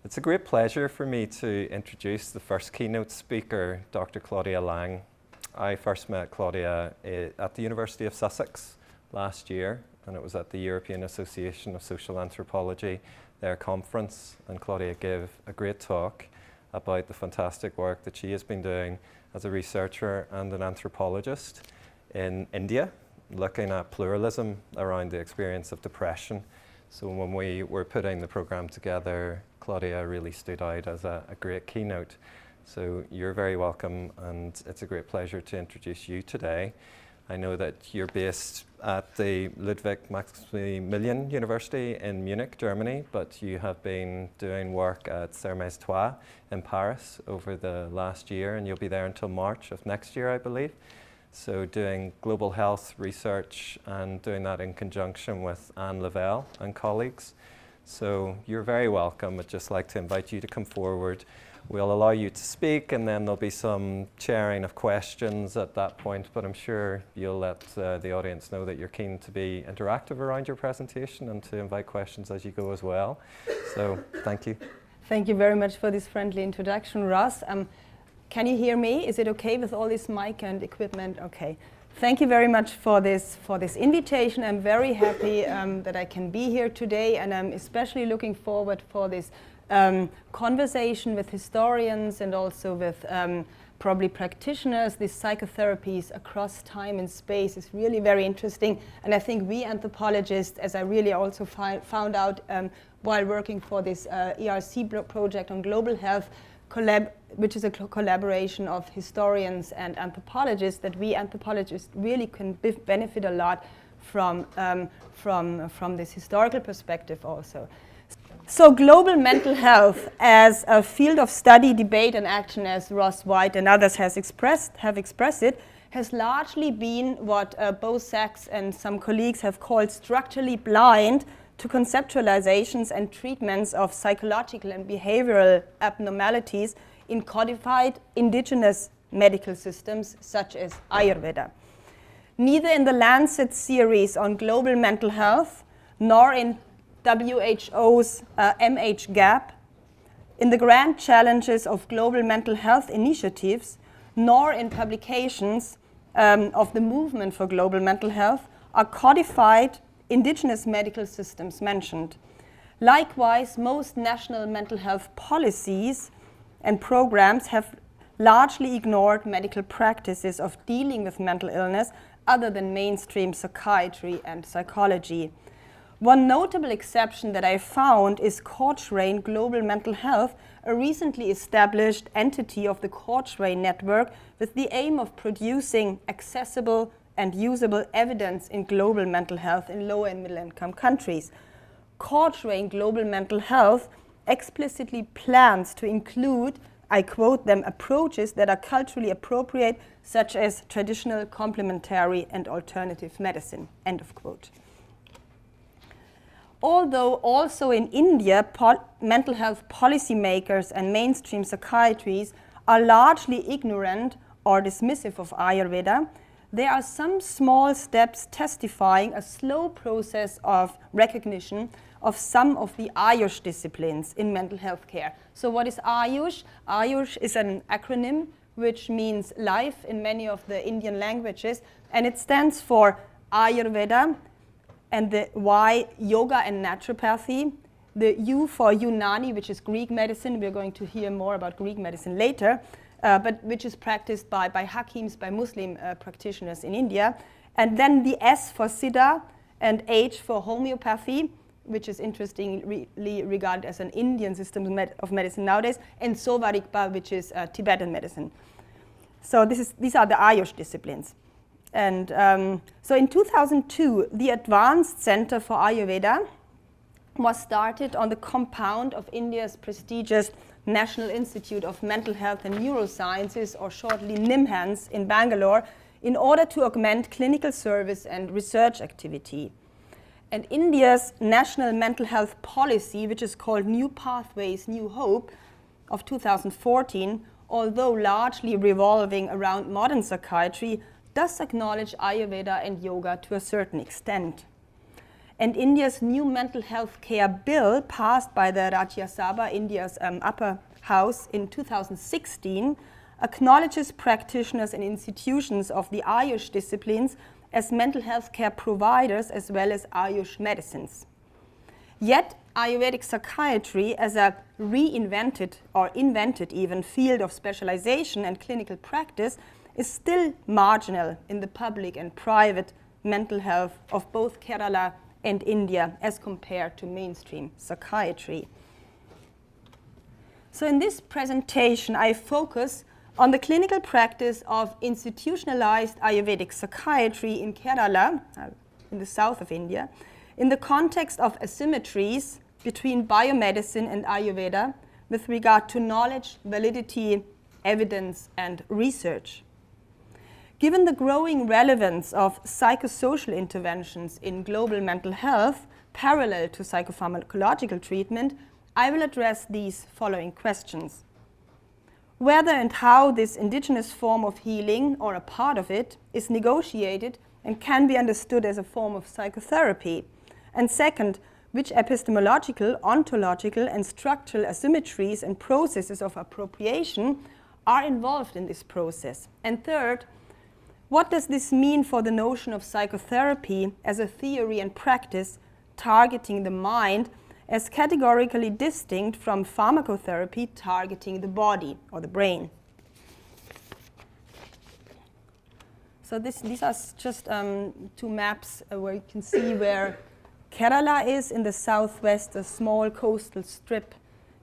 It's a great pleasure for me to introduce the first keynote speaker, Dr. Claudia Lang. I first met Claudia at the University of Sussex last year, and it was at the European Association of Social Anthropology, their conference, and Claudia gave a great talk about the fantastic work that she has been doing as a researcher and an anthropologist in India, looking at pluralism around the experience of depression. So when we were putting the program together, Claudia really stood out as a great keynote. So you're very welcome, and it's a great pleasure to introduce you today. I know that you're based at the Ludwig-Maximilians-University in Munich, Germany, but you have been doing work at Sermestoire in Paris over the last year, and you'll be there until March of next year, I believe. So doing global health research and doing that in conjunction with Anne Lavelle and colleagues. So you're very welcome. I'd just like to invite you to come forward. We'll allow you to speak, and then there'll be some sharing of questions at that point, but I'm sure you'll let the audience know that you're keen to be interactive around your presentation and to invite questions as you go as well. So thank you. Thank you very much for this friendly introduction, Ross. Can you hear me? Is it okay with all this mic and equipment? Okay. Thank you very much for this invitation. I'm very happy that I can be here today, and I'm especially looking forward for this conversation with historians and also with probably practitioners. These psychotherapies across time and space is really very interesting, and I think we anthropologists, as I really also found out while working for this ERC project on global health, which is a collaboration of historians and anthropologists, that we anthropologists really can benefit a lot from this historical perspective also. So global mental health as a field of study, debate and action, as Ross White and others have expressed it, has largely been what both Sachs and some colleagues have called structurally blind to conceptualizations and treatments of psychological and behavioral abnormalities in codified indigenous medical systems such as Ayurveda. Neither in the Lancet series on global mental health, nor in WHO's MHGAP, in the grand challenges of global mental health initiatives, nor in publications of the movement for global mental health are codified indigenous medical systems mentioned. Likewise, most national mental health policies and programs have largely ignored medical practices of dealing with mental illness other than mainstream psychiatry and psychology. One notable exception that I found is Cochrane Global Mental Health, a recently established entity of the Cochrane network with the aim of producing accessible and usable evidence in global mental health in low and middle income countries. Cochrane Global Mental Health explicitly plans to include, I quote them, approaches that are culturally appropriate, such as traditional, complementary and alternative medicine, end of quote. Although also in India, mental health policymakers and mainstream psychiatrists are largely ignorant or dismissive of Ayurveda, there are some small steps testifying a slow process of recognition of some of the Ayush disciplines in mental health care. So what is Ayush? Ayush is an acronym which means life in many of the Indian languages, and it stands for Ayurveda, and the Y, yoga and naturopathy, the U for Unani, which is Greek medicine. We're going to hear more about Greek medicine later, but which is practiced by Hakims, by Muslim practitioners in India. And then the S for Siddha and H for homeopathy, which is interestingly regarded as an Indian system of medicine nowadays, and Sovarikpa, which is Tibetan medicine. So these are the Ayush disciplines. And so in 2002, the Advanced Center for Ayurveda was started on the compound of India's prestigious National Institute of Mental Health and Neurosciences, or shortly NIMHANS, in Bangalore, in order to augment clinical service and research activity. And India's national mental health policy, which is called New Pathways, New Hope, of 2014, although largely revolving around modern psychiatry, does acknowledge Ayurveda and yoga to a certain extent. and India's new mental health care bill passed by the Rajya Sabha, India's upper house, in 2016 acknowledges practitioners and institutions of the Ayush disciplines as mental health care providers as well as Ayush medicines. Yet, Ayurvedic psychiatry as a reinvented or invented even field of specialization and clinical practice is still marginal in the public and private mental health of both Kerala and India as compared to mainstream psychiatry. So in this presentation, I focus on the clinical practice of institutionalized Ayurvedic psychiatry in Kerala, in the south of India, in the context of asymmetries between biomedicine and Ayurveda with regard to knowledge, validity, evidence, and research. Given the growing relevance of psychosocial interventions in global mental health parallel to psychopharmacological treatment, I will address these following questions. Whether and how this indigenous form of healing, or a part of it, is negotiated and can be understood as a form of psychotherapy. And second, which epistemological, ontological, and structural asymmetries and processes of appropriation are involved in this process. And third, what does this mean for the notion of psychotherapy as a theory and practice targeting the mind as categorically distinct from pharmacotherapy targeting the body or the brain? So these are just two maps where you can see where Kerala is in the southwest, a small coastal strip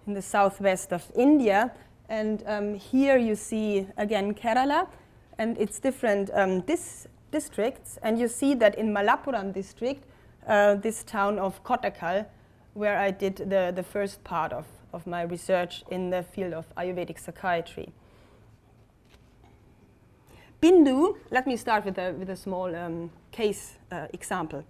in the southwest of India. And here you see, again, Kerala and its different districts. And you see that in Malappuram district, this town of Kottakkal, where I did the first part of my research in the field of Ayurvedic psychiatry. Bindu, let me start with a small case example.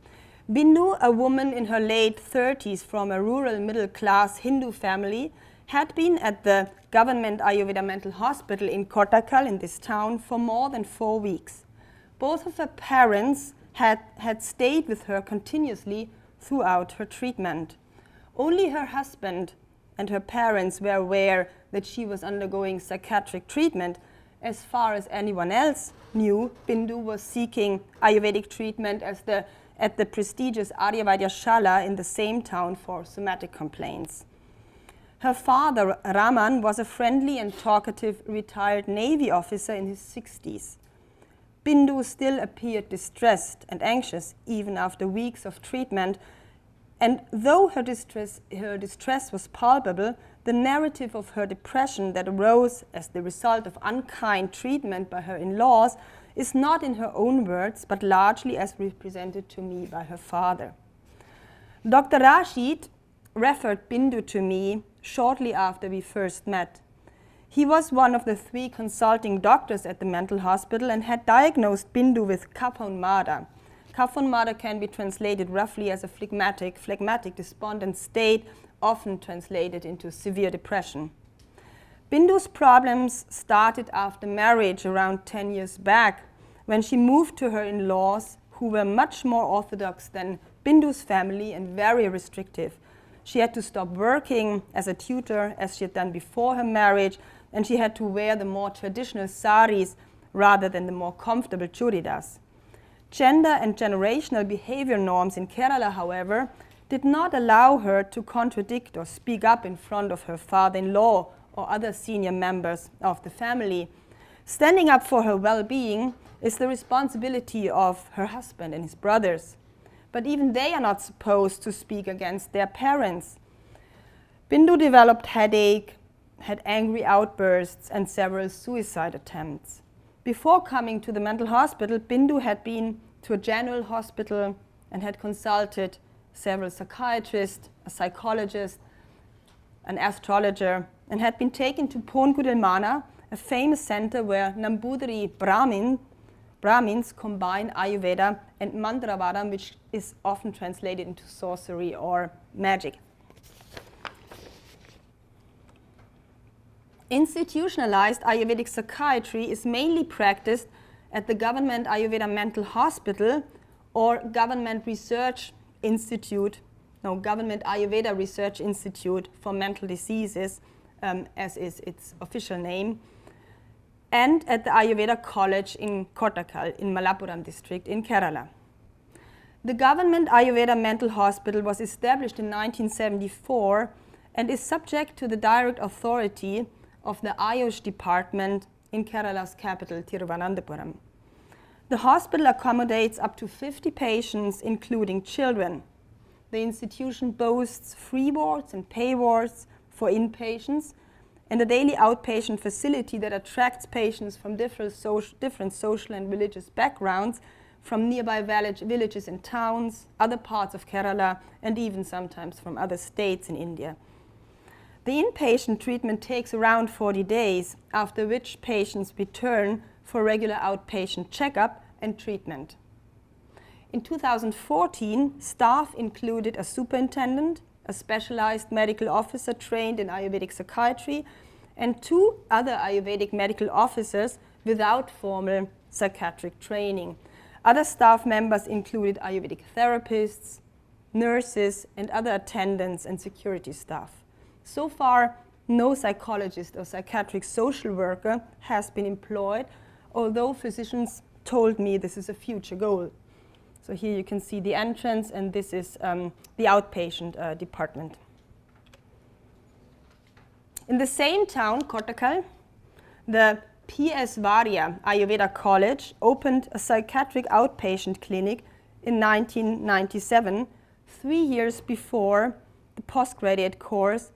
Bindu, a woman in her late 30s from a rural middle-class Hindu family, had been at the government Ayurveda mental hospital in Kottakkal, in this town, for more than 4 weeks. Both of her parents had stayed with her continuously throughout her treatment. Only her husband and her parents were aware that she was undergoing psychiatric treatment. As far as anyone else knew, Bindu was seeking Ayurvedic treatment at the prestigious Aryavadya Shala in the same town for somatic complaints. Her father, Raman, was a friendly and talkative retired Navy officer in his 60s. Bindu still appeared distressed and anxious even after weeks of treatment, and though her distress was palpable, the narrative of her depression that arose as the result of unkind treatment by her in-laws is not in her own words, but largely as represented to me by her father. Dr. Rashid referred Bindu to me shortly after we first met. He was one of the 3 consulting doctors at the mental hospital and had diagnosed Bindu with Kapha-Mada. Kapha-Mada can be translated roughly as a phlegmatic, despondent state, often translated into severe depression. Bindu's problems started after marriage around 10 years back, when she moved to her in-laws, who were much more orthodox than Bindu's family and very restrictive. She had to stop working as a tutor, as she had done before her marriage, and she had to wear the more traditional saris rather than the more comfortable churidas. Gender and generational behavior norms in Kerala, however, did not allow her to contradict or speak up in front of her father-in-law or other senior members of the family. Standing up for her well-being is the responsibility of her husband and his brothers. But even they are not supposed to speak against their parents. Bindu developed headache, had angry outbursts, and several suicide attempts. Before coming to the mental hospital, Bindu had been to a general hospital and had consulted several psychiatrists, a psychologist, an astrologer, and had been taken to Pongudelmana, a famous center where Nambudiri Brahmins combine Ayurveda and Mantravadam, which is often translated into sorcery or magic. Institutionalized Ayurvedic psychiatry is mainly practiced at the government Ayurveda mental hospital or government research Government Ayurveda Research Institute for Mental Diseases, as is its official name, and at the Ayurveda College in Kottakkal in Malappuram district in Kerala. The Government Ayurveda Mental Hospital was established in 1974 and is subject to the direct authority of the Ayush department in Kerala's capital, Thiruvananthapuram. The hospital accommodates up to 50 patients, including children. The institution boasts free wards and pay wards for inpatients and a daily outpatient facility that attracts patients from different social and religious backgrounds from nearby villages and towns, other parts of Kerala, and even sometimes from other states in India. The inpatient treatment takes around 40 days, after which patients return for regular outpatient checkup and treatment. In 2014, staff included a superintendent, a specialized medical officer trained in Ayurvedic psychiatry, and 2 other Ayurvedic medical officers without formal psychiatric training. Other staff members included Ayurvedic therapists, nurses, and other attendants and security staff. So far, no psychologist or psychiatric social worker has been employed, although physicians told me this is a future goal. So here you can see the entrance, and this is the outpatient department. In the same town, Kottakkal, the P.S. Varya Ayurveda College opened a psychiatric outpatient clinic in 1997, 3 years before the postgraduate course,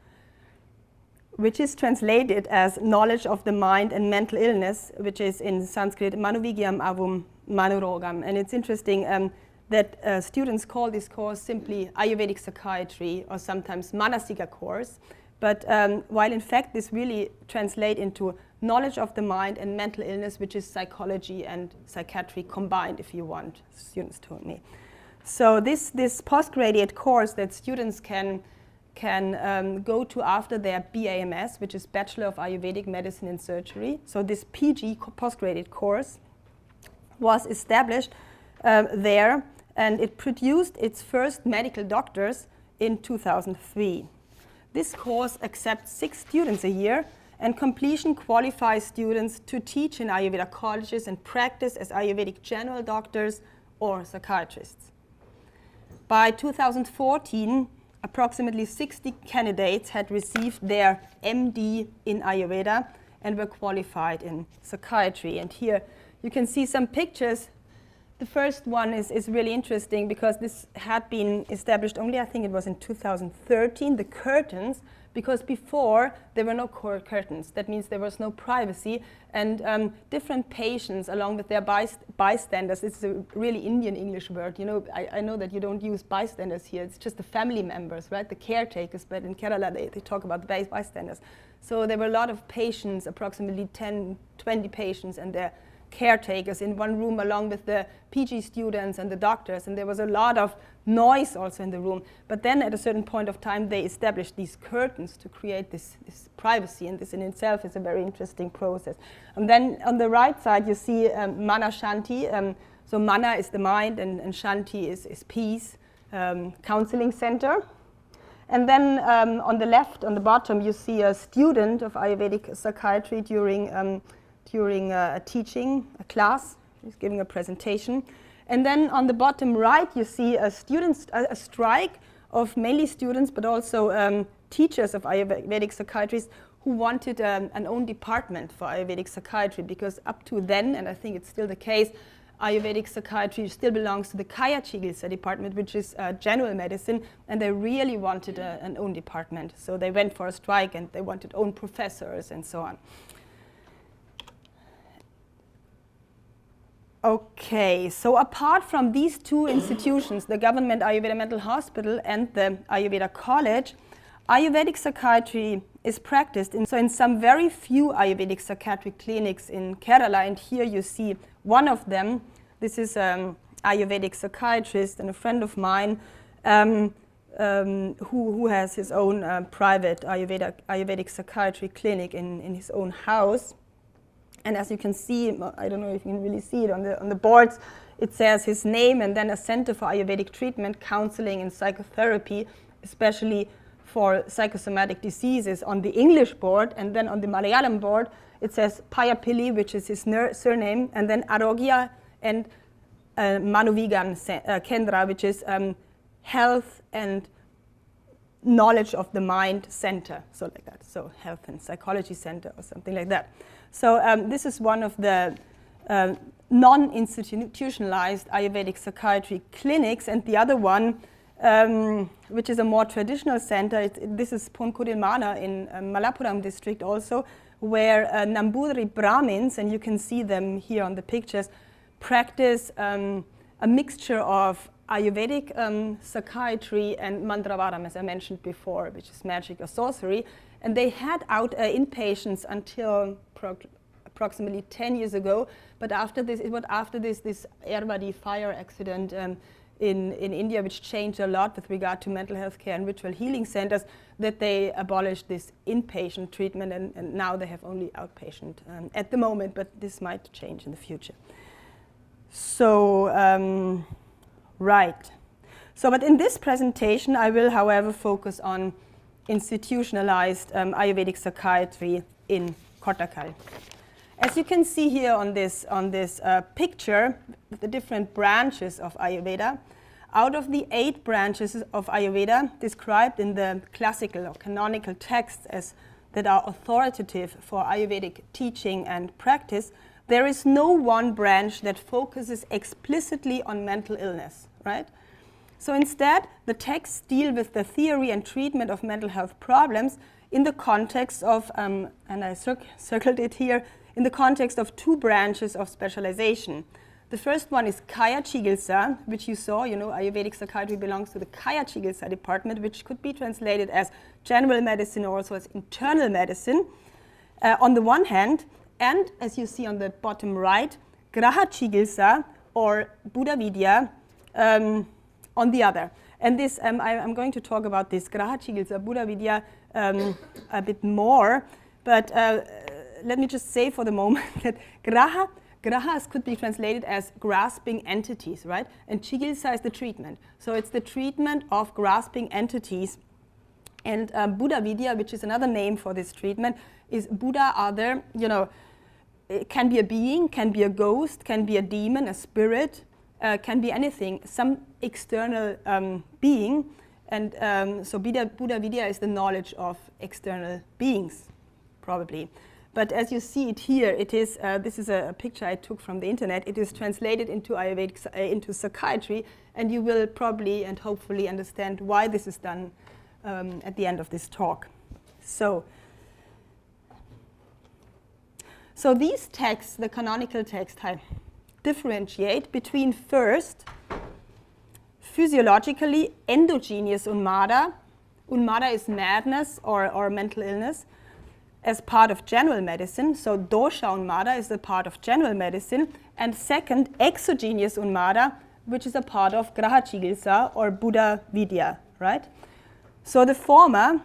which is translated as Knowledge of the Mind and Mental Illness, which is in Sanskrit Manovigyam Avum Manorogam. And it's interesting that students call this course simply Ayurvedic Psychiatry or sometimes Manasika course. But while in fact this really translates into knowledge of the mind and mental illness, which is psychology and psychiatry combined, if you want, students told me. So this postgraduate course that students can go to after their BAMS, which is Bachelor of Ayurvedic Medicine and Surgery. So this PG postgraduate course was established there, and it produced its first medical doctors in 2003. This course accepts 6 students a year, and completion qualifies students to teach in Ayurveda colleges and practice as Ayurvedic general doctors or psychiatrists. By 2014, approximately 60 candidates had received their MD in Ayurveda and were qualified in psychiatry. And here you can see some pictures. The first one is really interesting because this had been established only, I think it was in 2013, the curtains, because before there were no curtains. That means there was no privacy, and different patients along with their bystanders, it's a really Indian English word, you know, I know that you don't use bystanders here, it's just the family members, right, the caretakers, but in Kerala they talk about the bystanders. So there were a lot of patients, approximately 10, 20 patients and their caretakers in one room along with the PG students and the doctors, and there was a lot of noise also in the room. But then at a certain point of time they established these curtains to create this privacy, and this in itself is a very interesting process. And then on the right side you see Mana Shanti. So Mana is the mind and Shanti is peace, counseling center. And then on the left, on the bottom, you see a student of Ayurvedic psychiatry during a teaching, a class. He's giving a presentation. And then on the bottom right, you see a strike of mainly students, but also teachers of Ayurvedic psychiatrists who wanted an own department for Ayurvedic psychiatry, because up to then, and I think it's still the case, Ayurvedic psychiatry still belongs to the Kaya Chikitsa department, which is general medicine, and they really wanted an own department. So they went for a strike and they wanted own professors and so on. Okay, so apart from these 2 institutions, the Government Ayurveda Mental Hospital and the Ayurveda College, Ayurvedic psychiatry is practiced in some very few Ayurvedic psychiatric clinics in Kerala, and here you see one of them. This is an Ayurvedic psychiatrist and a friend of mine who has his own private Ayurvedic psychiatry clinic in his own house. And as you can see, I don't know if you can really see it on the boards, it says his name and then a center for Ayurvedic treatment, counseling and psychotherapy, especially for psychosomatic diseases on the English board, and then on the Malayalam board it says Payapilli, which is his surname, and then Arogya and Manuvigan Kendra, which is health and knowledge of the mind center, so like that, so health and psychology center or something like that. So this is one of the non-institutionalized Ayurvedic psychiatry clinics, and the other one, which is a more traditional center, this is Ponkurilmana in Malappuram district also, where Nambudri Brahmins, and you can see them here on the pictures, practice a mixture of Ayurvedic psychiatry and Mantravaram, as I mentioned before, which is magic or sorcery. And they had out inpatients until approximately 10 years ago. But after this, this Erwadi fire accident in India, which changed a lot with regard to mental health care and ritual healing centers, that they abolished this inpatient treatment, and now they have only outpatient at the moment, but this might change in the future. So, right. So, but in this presentation, I will, however, focus on institutionalized Ayurvedic psychiatry in Kottakkal. As you can see here on this picture, the different branches of Ayurveda, out of the 8 branches of Ayurveda described in the classical or canonical texts as that are authoritative for Ayurvedic teaching and practice, there is no one branch that focuses explicitly on mental illness, right? So instead, the texts deal with the theory and treatment of mental health problems in the context of, and I circled it here, in the context of 2 branches of specialization. The first one is Kaya Chigilsa, which you saw, Ayurvedic psychiatry belongs to the Kaya Chigilsa department, which could be translated as general medicine or also as internal medicine, on the one hand, and as you see on the bottom right, Graha Chigilsa or Buddha Vidya on the other. And this, I'm going to talk about this Graha Chigilsa, Buddha Vidya a bit more, but let me just say for the moment that Grahas could be translated as grasping entities, right? And Chigilsa is the treatment. So it's the treatment of grasping entities. And Buddha Vidya, which is another name for this treatment, is Buddha other, it can be a being, can be a ghost, can be a demon, a spirit, can be anything, some external being. And so Buddha Vidya is the knowledge of external beings, probably. But as you see it here, it is, this is a picture I took from the internet. It is translated into Ayurvedic, into psychiatry, and you will probably and hopefully understand why this is done at the end of this talk. So these texts, the canonical texts, differentiate between first, physiologically endogenous Unmada. Unmada is madness or mental illness, as part of general medicine. So dosha Unmada is a part of general medicine. And second, exogenous Unmada, which is a part of Graha Chigilsa or Buddha Vidya, right? So the former,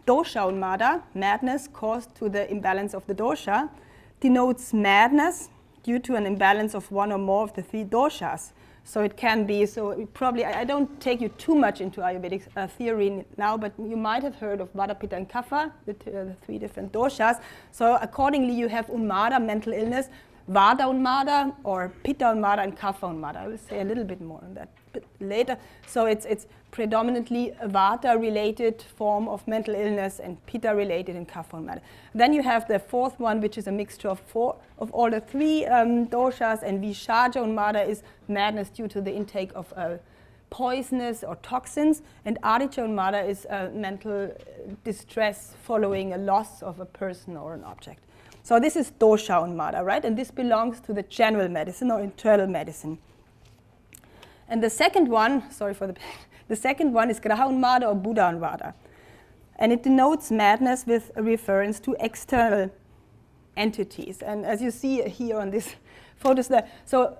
dosha Unmada, madness caused to the imbalance of the dosha, denotes madness due to an imbalance of one or more of the 3 doshas. So it can be, probably, I don't take you too much into Ayurvedic theory now, but you might have heard of Vata, Pitta, and Kapha, the 3 different doshas. So accordingly, you have Unmada, mental illness, Vata Unmada, or Pitta Unmada, and Kapha Unmada. I will say a little bit more on that later. So it's predominantly a Vata-related form of mental illness and Pitta-related and Kapha Unmada. Then you have the 4th one, which is a mixture of all the 3 doshas, and Vishaja Unmada is madness due to the intake of poisonous or toxins, and Aditya Unmada is mental distress following a loss of a person or an object. So this is dosha Unmada, right? And this belongs to the general medicine or internal medicine. And the second one, the second one is Graha Unmada or Buddha Unmada. And it denotes madness with a reference to external entities. And as you see here on this photos, so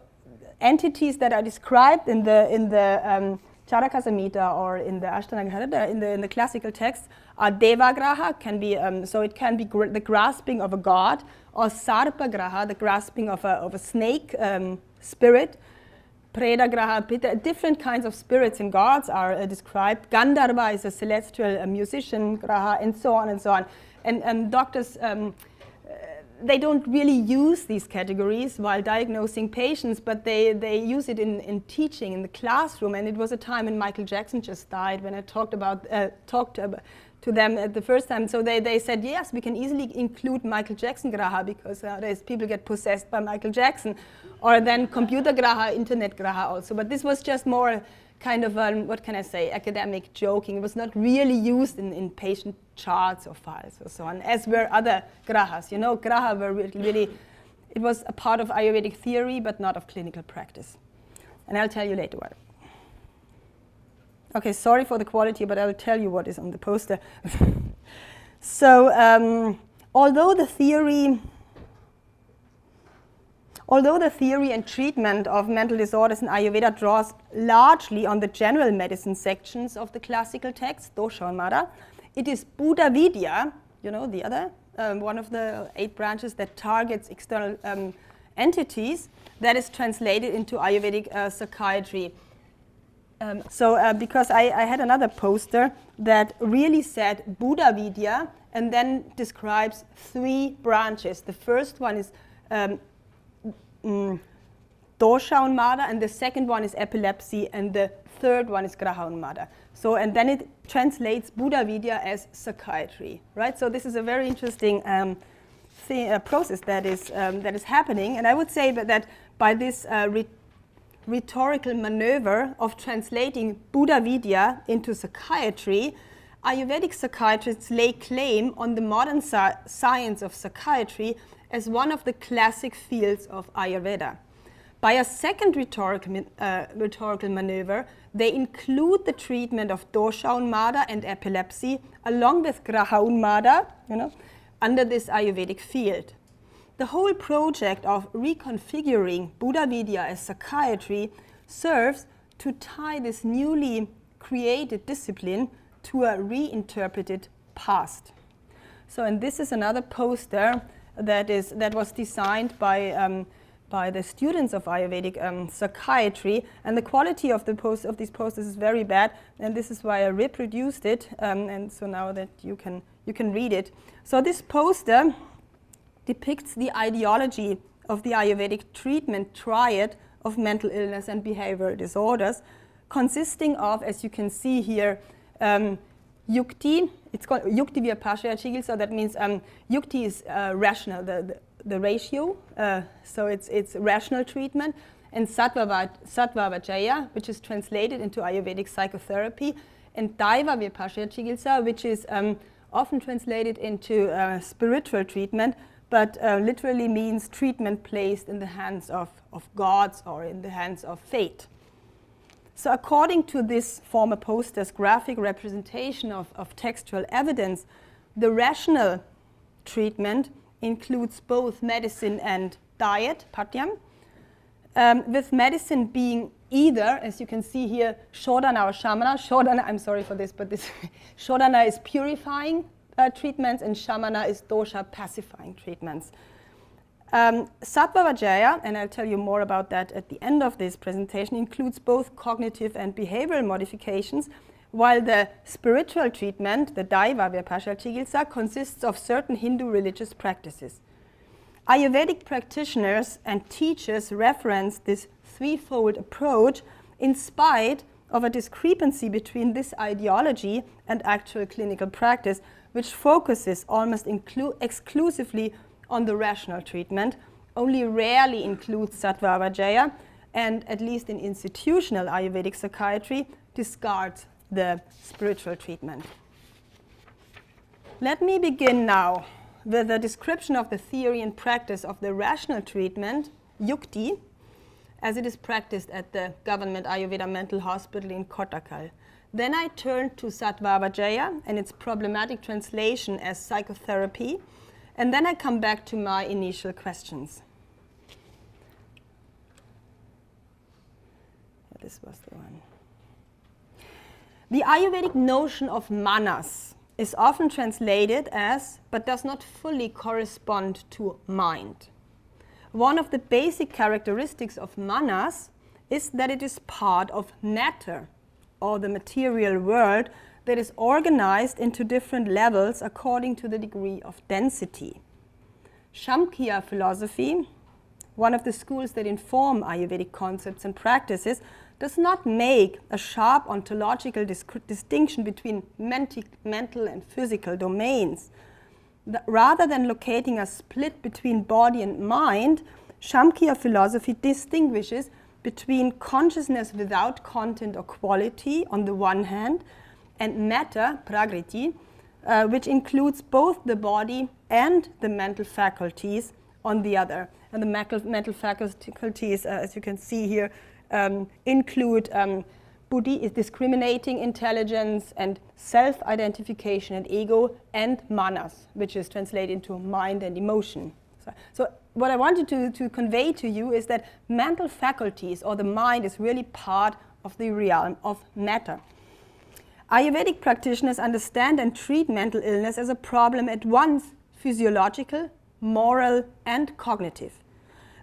entities that are described in the Charaka Samhita or in the Ashtanga in the classical texts are Devagraha, can be so it can be the grasping of a god, or Sarpa Graha, the grasping of a snake spirit, Preda Graha, Pitta, different kinds of spirits and gods are described. Gandharva is a celestial musician, Graha, and so on and so on. And doctors, they don't really use these categories while diagnosing patients, but they use it in teaching in the classroom. And it was a time when Michael Jackson just died, when I talked to them at the first time. So they said, yes, we can easily include Michael Jackson Graha, because nowadays people get possessed by Michael Jackson. Or then computer Graha, internet Graha also. But this was just more kind of, what can I say, academic joking. It was not really used in patient charts or files or so on, as were other Grahas. You know, Graha were really, it was a part of Ayurvedic theory, but not of clinical practice. And I'll tell you later why. Okay, sorry for the quality, but I'll tell you what is on the poster. So, although the theory and treatment of mental disorders in Ayurveda draws largely on the general medicine sections of the classical texts, Dosha and Mara, it is Buddha Vidya, you know, the other, one of the 8 branches that targets external entities, that is translated into Ayurvedic psychiatry. Because I had another poster that really said Buddha Vidya and then describes 3 branches. The first one is Dosha Unmada, and the second one is epilepsy, and the third one is Graha Unmada. So, and then it translates Buddha Vidya as psychiatry, right? So this is a very interesting process that is happening, and I would say that by this rhetorical maneuver of translating Buddha Vidya into psychiatry, Ayurvedic psychiatrists lay claim on the modern science of psychiatry as one of the classic fields of Ayurveda. By a second rhetorical maneuver, they include the treatment of dosha unmada and epilepsy along with graha unmada, you know, under this Ayurvedic field. The whole project of reconfiguring Buddha Vidya as psychiatry serves to tie this newly created discipline to a reinterpreted past. So, and this is another poster that was designed by the students of Ayurvedic psychiatry, and the quality of these posters is very bad, and this is why I reproduced it, and so now that you can read it. So this poster depicts the ideology of the Ayurvedic treatment triad of mental illness and behavioral disorders, consisting of, as you can see here, yukti. It's called yukti vyapashya chikitsa. That means yukti is rational, the ratio. So it's rational treatment, and Sattva Vijaya, which is translated into Ayurvedic psychotherapy, and Daiva vyapashya chikitsa, which is often translated into spiritual treatment, but literally means treatment placed in the hands of gods or in the hands of fate. So according to this former poster's graphic representation of textual evidence, the rational treatment includes both medicine and diet, patyam, with medicine being either, as you can see here, shodhana or shamana. Shodhana, I'm sorry for this, but this shodhana is purifying treatments, and shamana is dosha pacifying treatments. Sattva Vijaya, and I'll tell you more about that at the end of this presentation, includes both cognitive and behavioral modifications, while the spiritual treatment, the Daiva vyapashya chikitsa, consists of certain Hindu religious practices. Ayurvedic practitioners and teachers reference this threefold approach in spite of a discrepancy between this ideology and actual clinical practice, which focuses almost exclusively on the rational treatment, only rarely includes Sattva Vijaya, and at least in institutional Ayurvedic psychiatry, discards the spiritual treatment. Let me begin now with a description of the theory and practice of the rational treatment, yukti, as it is practiced at the Government Ayurveda Mental Hospital in Kottakkal. Then I turn to Sattva Vijaya and its problematic translation as psychotherapy, and then I come back to my initial questions. This was the one. The Ayurvedic notion of manas is often translated as, but does not fully correspond to mind. One of the basic characteristics of manas is that it is part of matter, or the material world, that is organized into different levels according to the degree of density. Samkhya philosophy, one of the schools that inform Ayurvedic concepts and practices, does not make a sharp ontological distinction between mental and physical domains. Rather than locating a split between body and mind, Samkhya philosophy distinguishes between consciousness without content or quality on the one hand, and matter, prakriti, which includes both the body and the mental faculties on the other. And the mental faculties, as you can see here, include buddhi, is discriminating intelligence and self-identification and ego, and manas, which is translated into mind and emotion. So what I wanted to convey to you is that mental faculties, or the mind, is really part of the realm of matter. Ayurvedic practitioners understand and treat mental illness as a problem at once physiological, moral, and cognitive.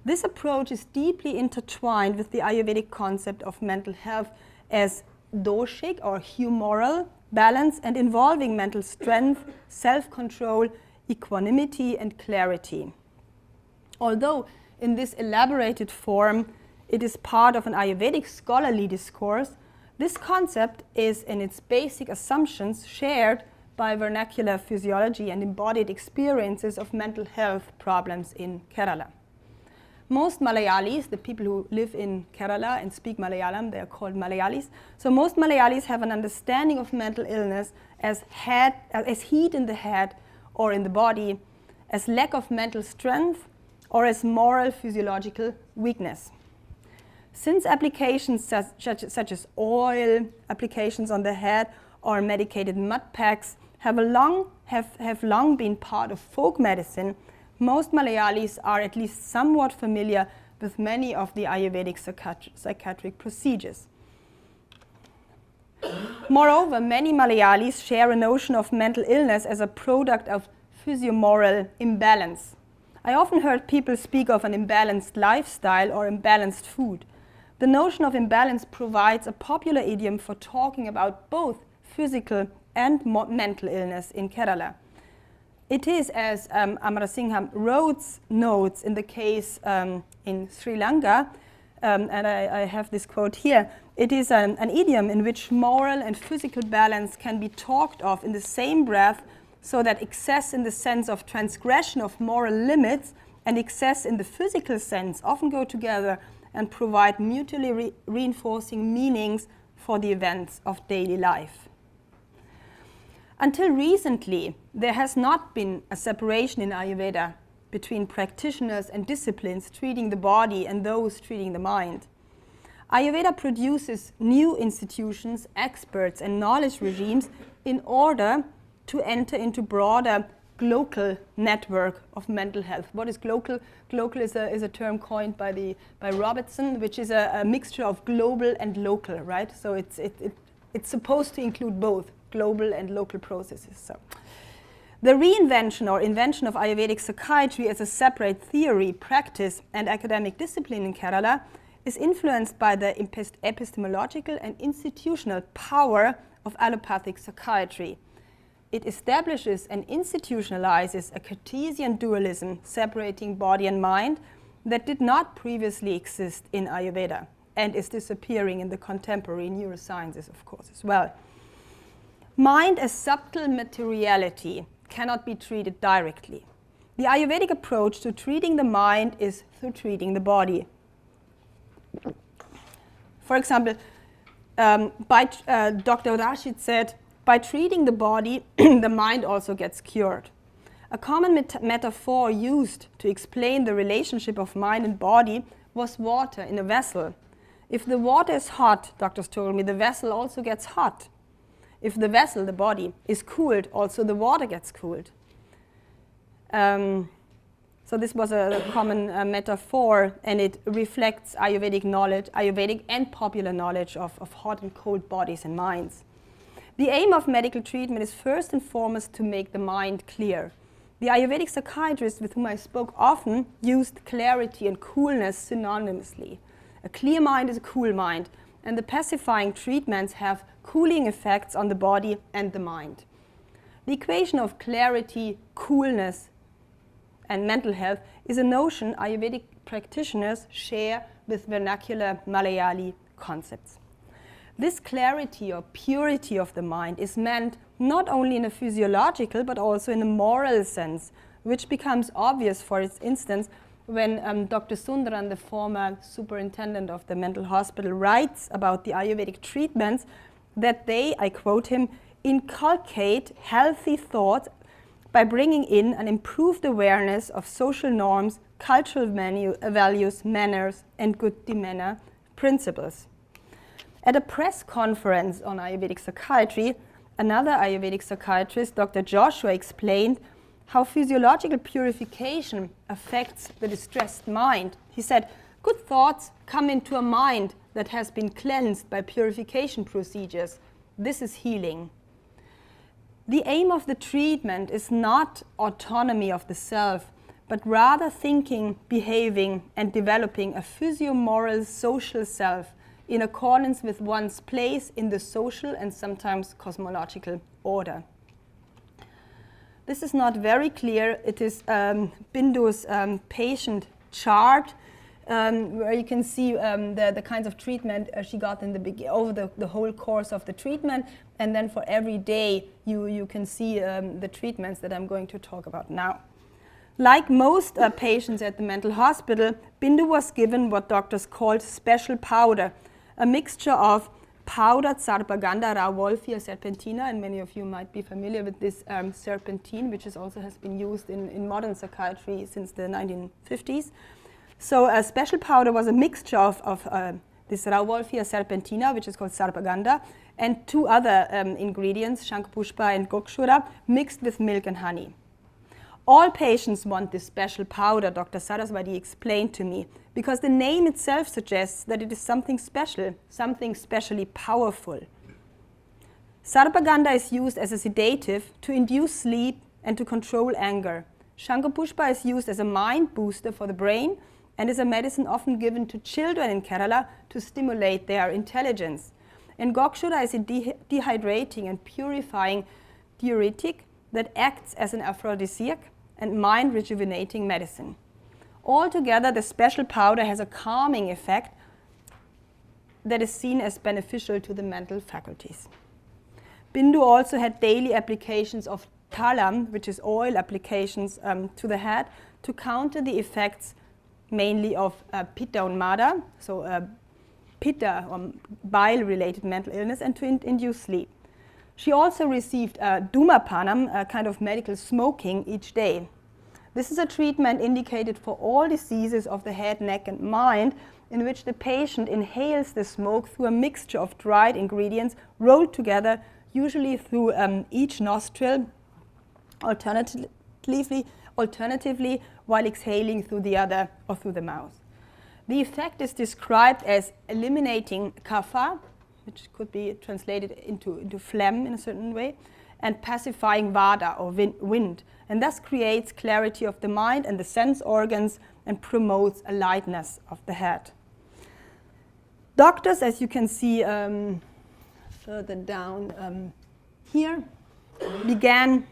This approach is deeply intertwined with the Ayurvedic concept of mental health as doshic or humoral balance, and involving mental strength, self-control, equanimity, and clarity. Although in this elaborated form it is part of an Ayurvedic scholarly discourse, this concept is in its basic assumptions shared by vernacular physiology and embodied experiences of mental health problems in Kerala. Most Malayalis, the people who live in Kerala and speak Malayalam, they are called Malayalis. So most Malayalis have an understanding of mental illness as heat in the head or in the body, as lack of mental strength, or as moral physiological weakness. Since applications such as oil, applications on the head, or medicated mud packs have long been part of folk medicine, most Malayalis are at least somewhat familiar with many of the Ayurvedic psychiatric procedures. Moreover, many Malayalis share a notion of mental illness as a product of physiomoral imbalance. I often heard people speak of an imbalanced lifestyle or imbalanced food. The notion of imbalance provides a popular idiom for talking about both physical and mental illness in Kerala. It is, as Amarasingham Rhodes notes in the case in Sri Lanka, and I have this quote here, it is an idiom in which moral and physical balance can be talked of in the same breath, so that excess in the sense of transgression of moral limits and excess in the physical sense often go together and provide mutually reinforcing meanings for the events of daily life. Until recently, there has not been a separation in Ayurveda between practitioners and disciplines treating the body and those treating the mind. Ayurveda produces new institutions, experts, and knowledge regimes in order to enter into broader global network of mental health. What is global? Global is a term coined by Robertson, which is a mixture of global and local, right? So it's supposed to include both global and local processes. So the reinvention or invention of Ayurvedic psychiatry as a separate theory, practice, and academic discipline in Kerala is influenced by the epistemological and institutional power of allopathic psychiatry. It establishes and institutionalizes a Cartesian dualism separating body and mind that did not previously exist in Ayurveda and is disappearing in the contemporary neurosciences, of course, as well. Mind as subtle materiality cannot be treated directly. The Ayurvedic approach to treating the mind is through treating the body. For example, Dr. Rashid said, by treating the body, the mind also gets cured. A common metaphor used to explain the relationship of mind and body was water in a vessel. If the water is hot, doctors told me, the vessel also gets hot. If the vessel, the body, is cooled, also the water gets cooled. So this was a common metaphor, and it reflects Ayurvedic knowledge, Ayurvedic and popular knowledge of hot and cold bodies and minds. The aim of medical treatment is first and foremost to make the mind clear. The Ayurvedic psychiatrists with whom I spoke often used clarity and coolness synonymously. A clear mind is a cool mind, and the pacifying treatments have cooling effects on the body and the mind. The equation of clarity, coolness, and mental health is a notion Ayurvedic practitioners share with vernacular Malayali concepts. This clarity or purity of the mind is meant not only in a physiological but also in a moral sense, which becomes obvious, for instance, when Dr. Sundaran, the former superintendent of the mental hospital, writes about the Ayurvedic treatments that they, I quote him, inculcate healthy thoughts by bringing in an improved awareness of social norms, cultural values, manners, and good demeanor principles. At a press conference on Ayurvedic psychiatry, another Ayurvedic psychiatrist, Dr. Joshua, explained how physiological purification affects the distressed mind. He said, good thoughts come into a mind that has been cleansed by purification procedures. This is healing. The aim of the treatment is not autonomy of the self, but rather thinking, behaving, and developing a physio-moral social self in accordance with one's place in the social and sometimes cosmological order. This is not very clear. It is Bindu's patient chart, where you can see the kinds of treatment she got in over the whole course of the treatment, and then for every day you can see the treatments that I'm going to talk about now. Like most patients at the mental hospital, Bindu was given what doctors called special powder, a mixture of powdered Sarpaganda raw Wolfia serpentina, and many of you might be familiar with this serpentine, which also has been used in modern psychiatry since the 1950s. So a special powder was a mixture of this raw Wolfia serpentina, which is called Sarpaganda, and two other ingredients, Shankapushpa and Gokshura, mixed with milk and honey. All patients want this special powder, Dr. Saraswati explained to me, because the name itself suggests that it is something special, something specially powerful. Sarpaganda is used as a sedative to induce sleep and to control anger. Shankapushpa is used as a mind booster for the brain and is a medicine often given to children in Kerala to stimulate their intelligence. And Gokshura is a dehydrating and purifying diuretic that acts as an aphrodisiac and mind-rejuvenating medicine. Altogether, the special powder has a calming effect that is seen as beneficial to the mental faculties. Bindu also had daily applications of talam, which is oil applications to the head, to counter the effects mainly of pitta unmada, so pitta or bile-related mental illness, and to induce sleep. She also received Dhumapanam, a kind of medical smoking, each day. This is a treatment indicated for all diseases of the head, neck, and mind, in which the patient inhales the smoke through a mixture of dried ingredients rolled together, usually through each nostril, alternatively while exhaling through the other or through the mouth. The effect is described as eliminating kapha, which could be translated into phlegm in a certain way, and pacifying vada or wind, and thus creates clarity of the mind and the sense organs and promotes a lightness of the head. Doctors, as you can see further down here, began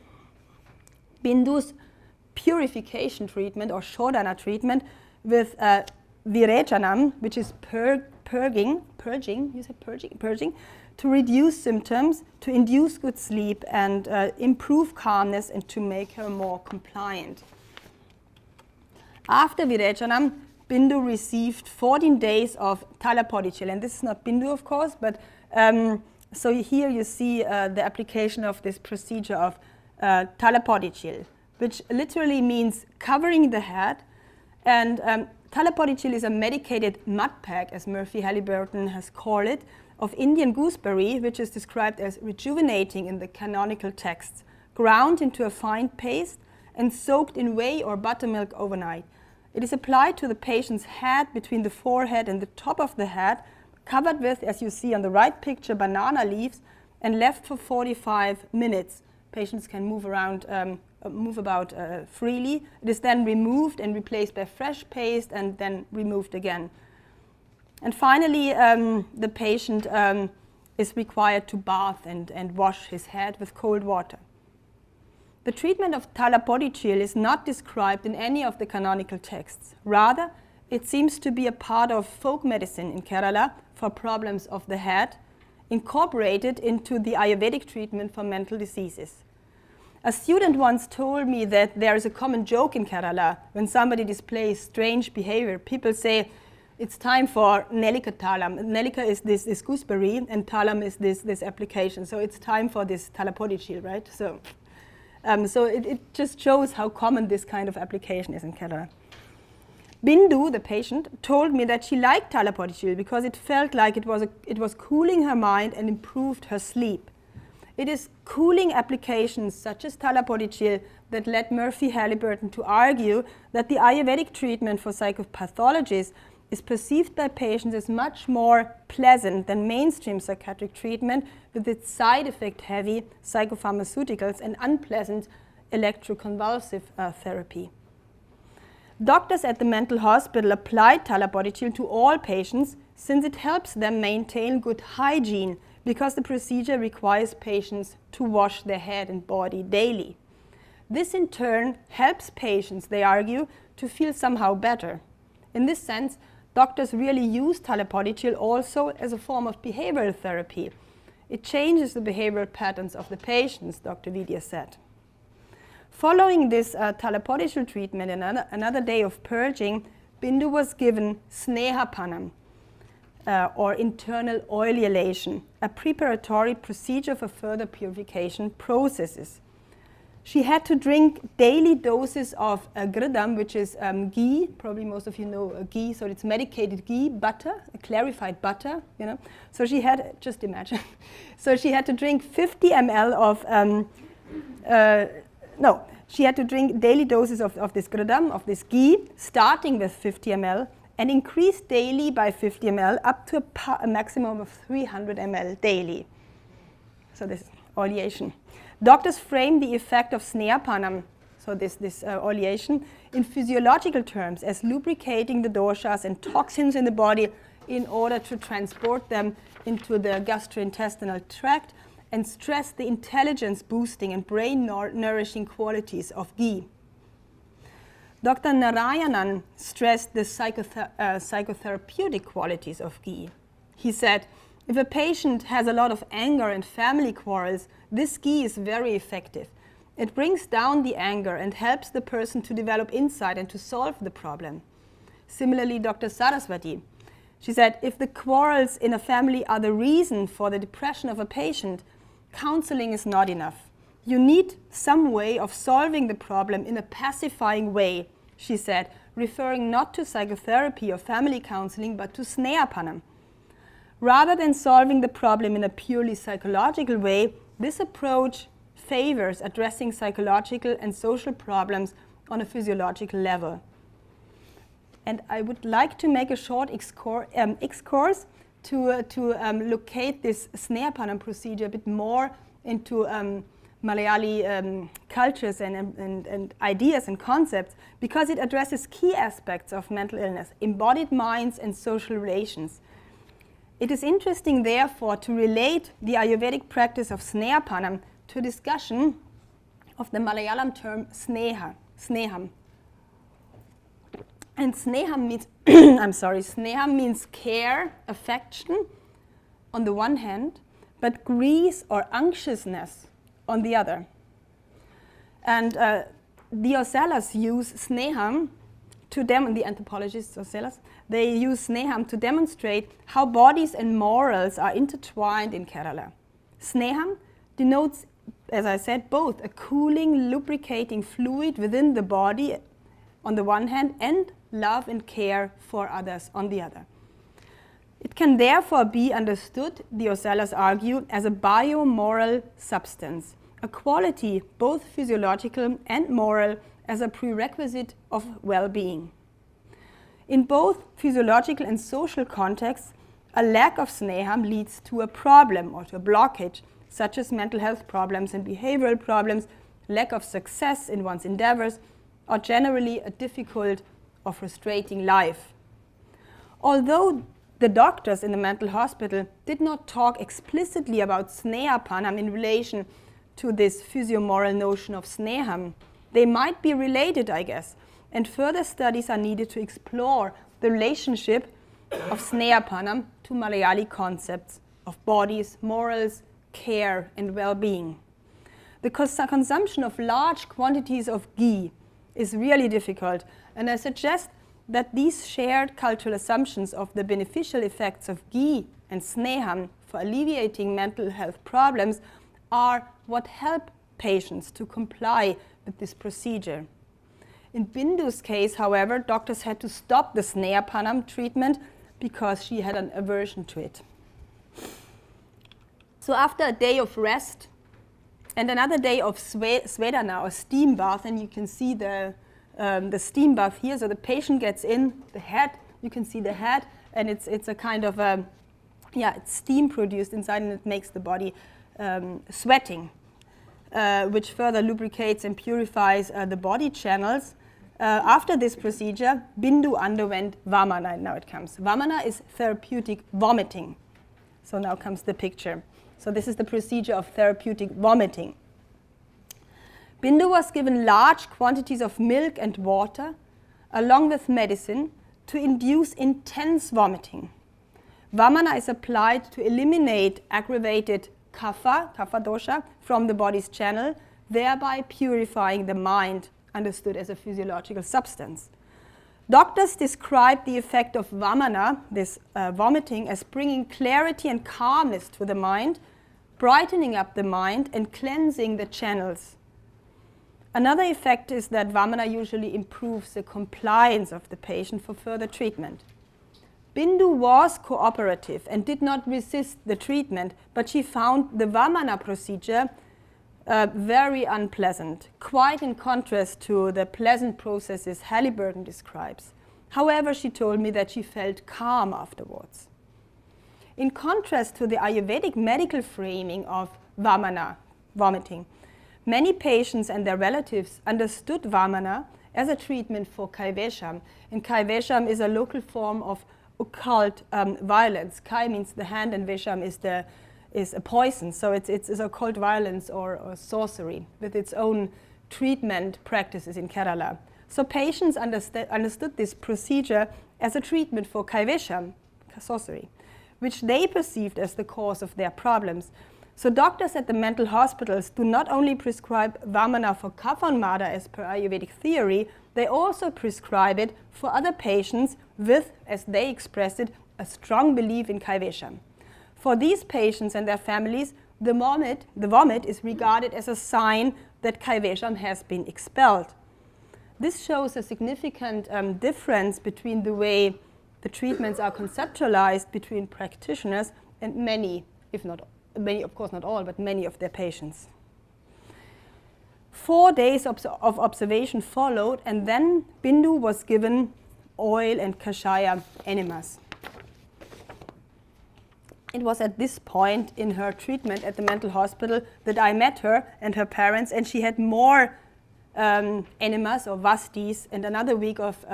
Bindu's purification treatment or Shodhana treatment with Virejanam, which is purging, to reduce symptoms, to induce good sleep and improve calmness and to make her more compliant. After Virejanam, Bindu received 14 days of Talapodicil, and this is not Bindu, of course, but so here you see the application of this procedure of Talapodicil, which literally means covering the head, and Talapodicil is a medicated mud pack, as Murphy Halliburton has called it, of Indian gooseberry, which is described as rejuvenating in the canonical texts, ground into a fine paste and soaked in whey or buttermilk overnight. It is applied to the patient's head between the forehead and the top of the head, covered with, as you see on the right picture, banana leaves, and left for 45 minutes. Patients can move about freely. It is then removed and replaced by fresh paste and then removed again. And finally, the patient is required to bath and wash his head with cold water. The treatment of Thalapodicil is not described in any of the canonical texts. Rather, it seems to be a part of folk medicine in Kerala for problems of the head, incorporated into the Ayurvedic treatment for mental diseases. A student once told me that there is a common joke in Kerala. When somebody displays strange behavior, people say, it's time for Nelika Thalam. Nelika is this gooseberry, and Thalam is this application. So it's time for this Thalapodicil, right? So it just shows how common this kind of application is in Kerala. Bindu, the patient, told me that she liked Thalapodicil because it felt like it was cooling her mind and improved her sleep. It is cooling applications such as Thalapodicil that led Murphy Halliburton to argue that the Ayurvedic treatment for psychopathologies is perceived by patients as much more pleasant than mainstream psychiatric treatment with its side effect heavy psychopharmaceuticals and unpleasant electroconvulsive therapy. Doctors at the mental hospital applied Thalapodicil to all patients since it helps them maintain good hygiene because the procedure requires patients to wash their head and body daily. This in turn helps patients, they argue, to feel somehow better. In this sense, doctors really use Thalapodicil also as a form of behavioral therapy. It changes the behavioral patterns of the patients, Dr. Vidya said. Following this Thalapodicil treatment and another day of purging, Bindu was given Snehapanam, or internal oil elation, a preparatory procedure for further purification processes. She had to drink daily doses of gridam, which is ghee. Probably most of you know ghee, so it's medicated ghee, butter, clarified butter, you know. So she had, just imagine, so she had to drink 50 ml of, she had to drink daily doses of this gridam, of this ghee, starting with 50 ml, and increase daily by 50 ml up to a maximum of 300 ml daily. So this is oleation. Doctors frame the effect of Snehapanam, so this oleation, in physiological terms as lubricating the doshas and toxins in the body in order to transport them into the gastrointestinal tract and stress the intelligence-boosting and brain-nourishing qualities of ghee. Dr. Narayanan stressed the psychotherapeutic qualities of ghee. He said, if a patient has a lot of anger and family quarrels, this ghee is very effective. It brings down the anger and helps the person to develop insight and to solve the problem. Similarly, Dr. Saraswati, she said, if the quarrels in a family are the reason for the depression of a patient, counseling is not enough. You need some way of solving the problem in a pacifying way, she said, referring not to psychotherapy or family counseling, but to Snehapanam. Rather than solving the problem in a purely psychological way, this approach favors addressing psychological and social problems on a physiological level. And I would like to make a short excursus to locate this Snehapanam procedure a bit more into Malayali cultures and ideas and concepts, because it addresses key aspects of mental illness, embodied minds and social relations. It is interesting, therefore, to relate the Ayurvedic practice of Snehapanam to a discussion of the Malayalam term sneham. And sneham means, sneham means care, affection on the one hand, but grease or unctuousness on the other. And the Osellas use sneham the anthropologists Osellas, they use sneham to demonstrate how bodies and morals are intertwined in Kerala. Sneham denotes, as I said, both a cooling, lubricating fluid within the body on the one hand and love and care for others on the other. It can therefore be understood, the Osellas argue, as a biomoral substance, a quality both physiological and moral as a prerequisite of well-being. In both physiological and social contexts, a lack of sneham leads to a problem or to a blockage, such as mental health problems and behavioral problems, lack of success in one's endeavors, or generally a difficult or frustrating life. Although The doctors in the mental hospital did not talk explicitly about snehapanam in relation to this physiomoral notion of sneham. They might be related, I guess, and further studies are needed to explore the relationship of snehapanam to Malayali concepts of bodies, morals, care, and well-being. The consumption of large quantities of ghee is really difficult, and I suggest that these shared cultural assumptions of the beneficial effects of ghee and sneham for alleviating mental health problems are what help patients to comply with this procedure. In Bindu's case, however, doctors had to stop the snehapanam treatment because she had an aversion to it. So after a day of rest and another day of svedana, or steam bath, and you can see the steam bath here. So the patient gets in, the head, you can see the head, and it's a kind of, it's steam produced inside, and it makes the body sweating, which further lubricates and purifies the body channels. After this procedure, Bindu underwent vamana, and now it comes. Vamana is therapeutic vomiting. So now comes the picture. So this is the procedure of therapeutic vomiting. Bindu was given large quantities of milk and water, along with medicine, to induce intense vomiting. Vamana is applied to eliminate aggravated kapha dosha, from the body's channel, thereby purifying the mind, understood as a physiological substance. Doctors describe the effect of vamana, this vomiting, as bringing clarity and calmness to the mind, brightening up the mind, and cleansing the channels. Another effect is that vamana usually improves the compliance of the patient for further treatment. Bindu was cooperative and did not resist the treatment, but she found the vamana procedure very unpleasant, quite in contrast to the pleasant processes Halliburton describes. However, she told me that she felt calm afterwards. In contrast to the Ayurvedic medical framing of vamana, vomiting, many patients and their relatives understood vamana as a treatment for kaivesham. And kaivesham is a local form of occult violence. Kai means the hand, and vesham is a poison. So it's occult violence or sorcery with its own treatment practices in Kerala. So patients understood this procedure as a treatment for kaivesham, sorcery, which they perceived as the cause of their problems. So doctors at the mental hospitals do not only prescribe vamana for kapha as per Ayurvedic theory, they also prescribe it for other patients with, as they express it, a strong belief in kaivesham. For these patients and their families, the vomit is regarded as a sign that kaivesham has been expelled. This shows a significant difference between the way the treatments are conceptualized between practitioners and many, if not many, of course not all, but many of their patients. 4 days of observation followed, and then Bindu was given oil and kashaya enemas. It was at this point in her treatment at the mental hospital that I met her and her parents, and she had more enemas or vastis and another week of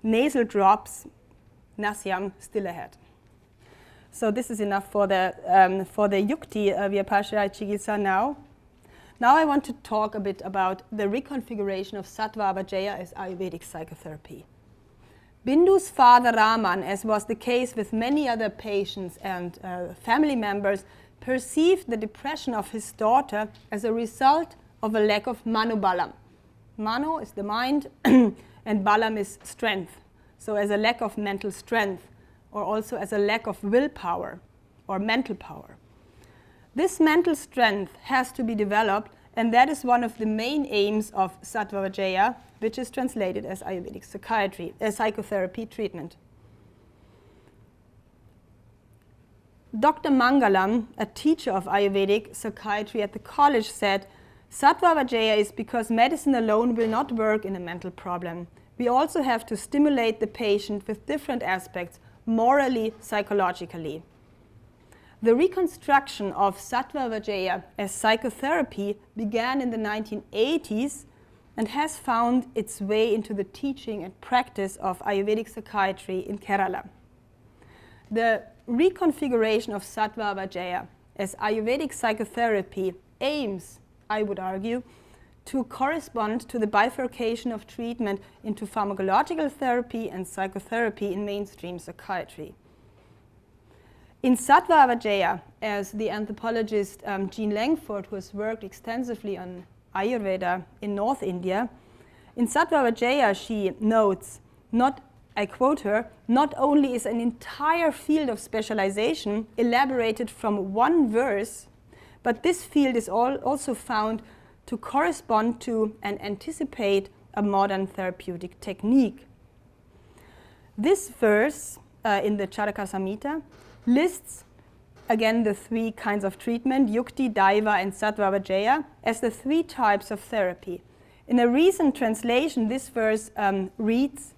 nasal drops, nasyam, still ahead. So this is enough for the yukti vyapashaya chikitsa now. Now I want to talk a bit about the reconfiguration of Sattva Vijaya as Ayurvedic psychotherapy. Bindu's father Raman, as was the case with many other patients and family members, perceived the depression of his daughter as a result of a lack of manobalam. Mano is the mind and balam is strength. So as a lack of mental strength, or also as a lack of willpower or mental power. This mental strength has to be developed, and that is one of the main aims of Sattva Vijaya, which is translated as Ayurvedic psychotherapy treatment. Dr. Mangalam, a teacher of Ayurvedic psychiatry at the college, said, Sattva Vijaya is because medicine alone will not work in a mental problem. We also have to stimulate the patient with different aspects, morally, psychologically. The reconstruction of Sattva Vijaya as psychotherapy began in the 1980s and has found its way into the teaching and practice of Ayurvedic psychiatry in Kerala. The reconfiguration of Sattva Vijaya as Ayurvedic psychotherapy aims, I would argue, to correspond to the bifurcation of treatment into pharmacological therapy and psychotherapy in mainstream psychiatry. In Sattva Vijaya, as the anthropologist Jean Langford, who has worked extensively on Ayurveda in North India, in Sattva Vijaya she notes, I quote her, not only is an entire field of specialization elaborated from one verse, but this field is also found to correspond to and anticipate a modern therapeutic technique. This verse in the Charaka Samhita lists again the three kinds of treatment, Yukti, Daiva and Sattva Vijaya, as the three types of therapy. In a recent translation, this verse reads,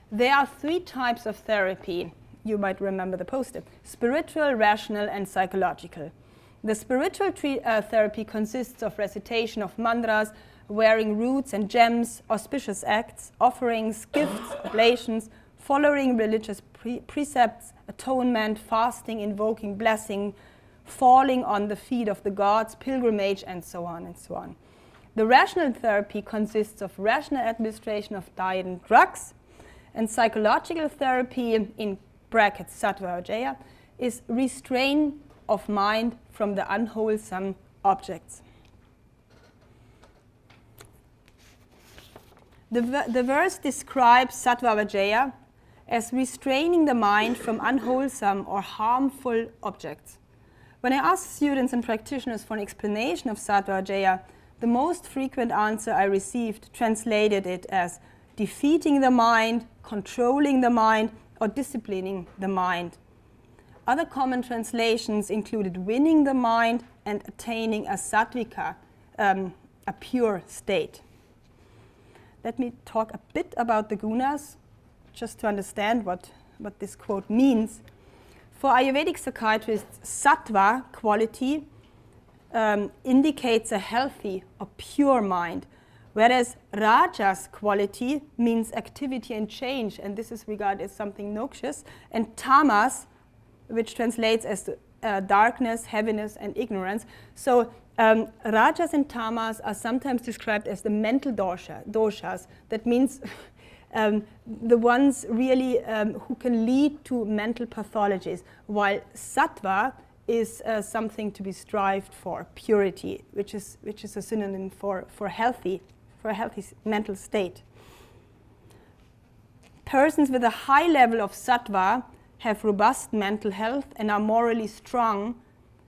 there are three types of therapy. You might remember the poster: spiritual, rational and psychological. The spiritual therapy consists of recitation of mantras, wearing roots and gems, auspicious acts, offerings, gifts, oblations, following religious precepts, atonement, fasting, invoking blessing, falling on the feet of the gods, pilgrimage, and so on and so on. The rational therapy consists of rational administration of diet and drugs, and psychological therapy, in brackets Sattva Vijaya, is restraint of mind from the unwholesome objects. The verse describes Sattva Vijaya as restraining the mind from unwholesome or harmful objects. When I ask students and practitioners for an explanation of Sattva Vijaya, the most frequent answer I received translated it as defeating the mind, controlling the mind, or disciplining the mind. Other common translations included winning the mind and attaining a sattvika, a pure state. Let me talk a bit about the gunas, just to understand what this quote means. For Ayurvedic psychiatrists, sattva quality indicates a healthy or pure mind, whereas rajas quality means activity and change, and this is regarded as something noxious, and tamas, which translates as darkness, heaviness, and ignorance. So rajas and tamas are sometimes described as the mental doshas. That means the ones really who can lead to mental pathologies, while sattva is something to be strived for, purity, which is a synonym for a healthy mental state. Persons with a high level of sattva have robust mental health and are morally strong,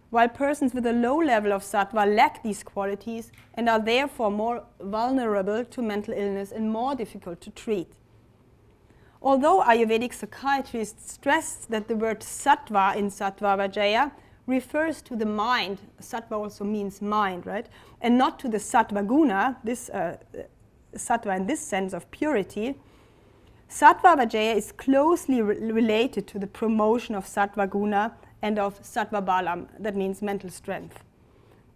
while persons with a low level of sattva lack these qualities and are therefore more vulnerable to mental illness and more difficult to treat. Although Ayurvedic psychiatrists stress that the word sattva in Sattva Vijaya refers to the mind, sattva also means mind, right? And not to the sattva guna, this sattva in this sense of purity, Sattva Vijaya is closely related to the promotion of sattva guna and of sattva balam, that means mental strength,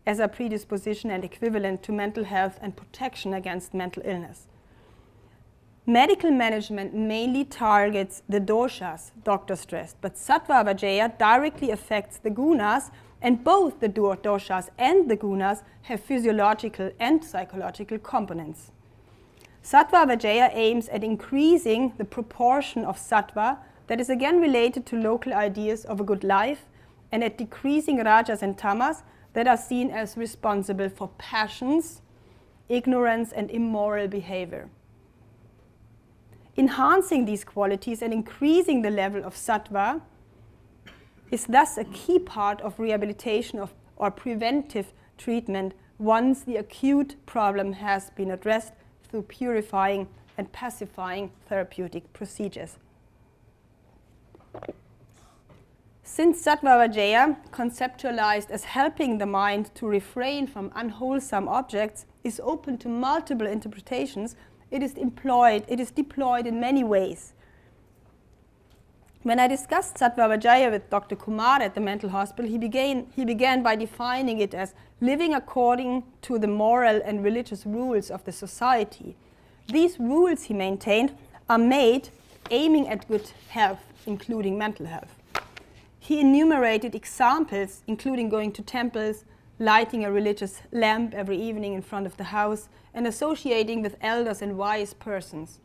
as a predisposition and equivalent to mental health and protection against mental illness. Medical management mainly targets the doshas, doctor stressed, but Sattva Vijaya directly affects the gunas, and both the doshas and the gunas have physiological and psychological components. Sattva Vijaya aims at increasing the proportion of sattva that is again related to local ideas of a good life, and at decreasing rajas and tamas that are seen as responsible for passions, ignorance, and immoral behavior. Enhancing these qualities and increasing the level of sattva is thus a key part of rehabilitation or preventive treatment once the acute problem has been addressed through purifying and pacifying therapeutic procedures. Since Sattva Vijaya, conceptualized as helping the mind to refrain from unwholesome objects, is open to multiple interpretations, it is deployed in many ways. When I discussed Sattva Vijaya with Dr. Kumar at the mental hospital, he began by defining it as living according to the moral and religious rules of the society. These rules, he maintained, are made aiming at good health, including mental health. He enumerated examples, including going to temples, lighting a religious lamp every evening in front of the house, and associating with elders and wise persons.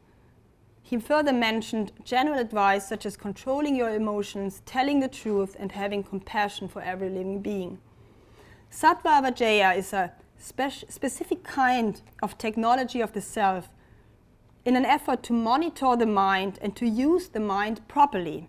He further mentioned general advice such as controlling your emotions, telling the truth, and having compassion for every living being. Sattva Vijaya is a specific kind of technology of the self in an effort to monitor the mind and to use the mind properly.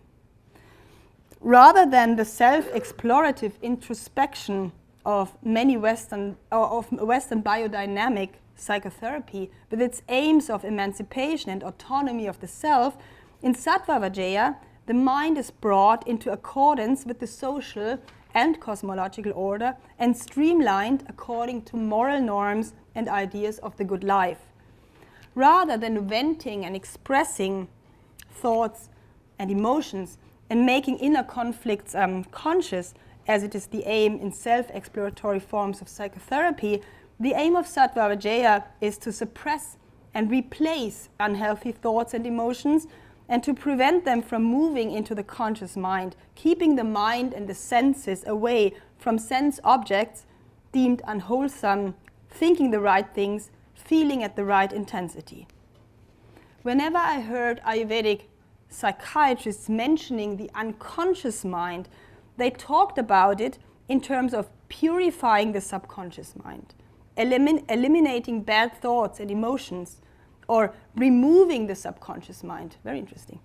Rather than the self-explorative introspection of Western biodynamic psychotherapy, with its aims of emancipation and autonomy of the self, in Sattva Vijaya, the mind is brought into accordance with the social and cosmological order and streamlined according to moral norms and ideas of the good life. Rather than venting and expressing thoughts and emotions and making inner conflicts conscious, as it is the aim in self-exploratory forms of psychotherapy, the aim of Sattva Vijaya is to suppress and replace unhealthy thoughts and emotions and to prevent them from moving into the conscious mind, keeping the mind and the senses away from sense objects deemed unwholesome, thinking the right things, feeling at the right intensity. Whenever I heard Ayurvedic psychiatrists mentioning the unconscious mind, they talked about it in terms of purifying the subconscious mind, eliminating bad thoughts and emotions, or removing the subconscious mind. Very interesting.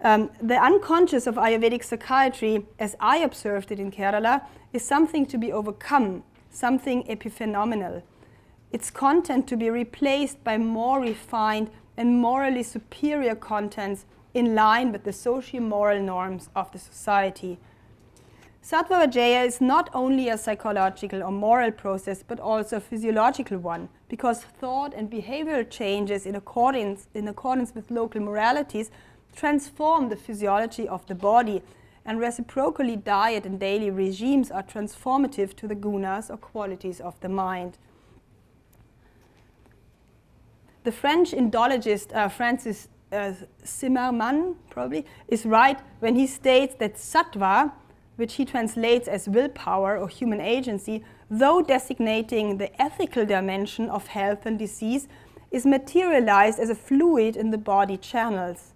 The unconscious of Ayurvedic psychiatry, as I observed it in Kerala, is something to be overcome, something epiphenomenal. Its content to be replaced by more refined and morally superior contents in line with the socio-moral norms of the society. Sattva Vijaya is not only a psychological or moral process, but also a physiological one, because thought and behavioral changes in accordance with local moralities transform the physiology of the body, and reciprocally diet and daily regimes are transformative to the gunas or qualities of the mind. The French Indologist Francis Zimmermann probably is right when he states that sattva, which he translates as willpower or human agency, though designating the ethical dimension of health and disease, is materialized as a fluid in the body channels.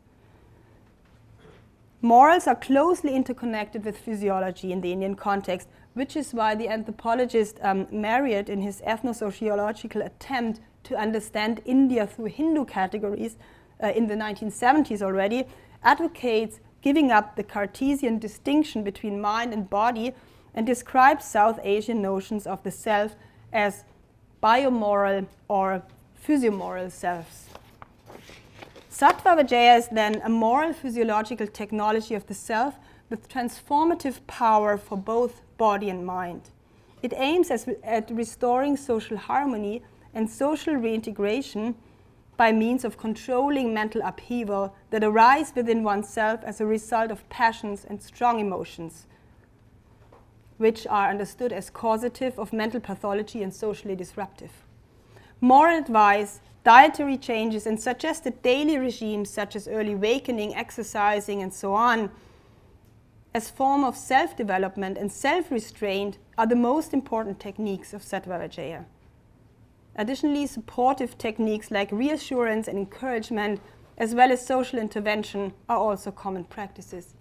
Morals are closely interconnected with physiology in the Indian context, which is why the anthropologist Marriott, in his ethno-sociological attempt to understand India through Hindu categories in the 1970s already, advocates giving up the Cartesian distinction between mind and body and describes South Asian notions of the self as biomoral or physiomoral selves. Sattva Vijaya is then a moral physiological technology of the self with transformative power for both body and mind. It aims at restoring social harmony and social reintegration by means of controlling mental upheaval that arise within oneself as a result of passions and strong emotions, which are understood as causative of mental pathology and socially disruptive. Moral advice, dietary changes, and suggested daily regimes such as early wakening, exercising, and so on, as form of self-development and self-restraint, are the most important techniques of Sattva Vijaya. Additionally, supportive techniques like reassurance and encouragement, as well as social intervention, are also common practices.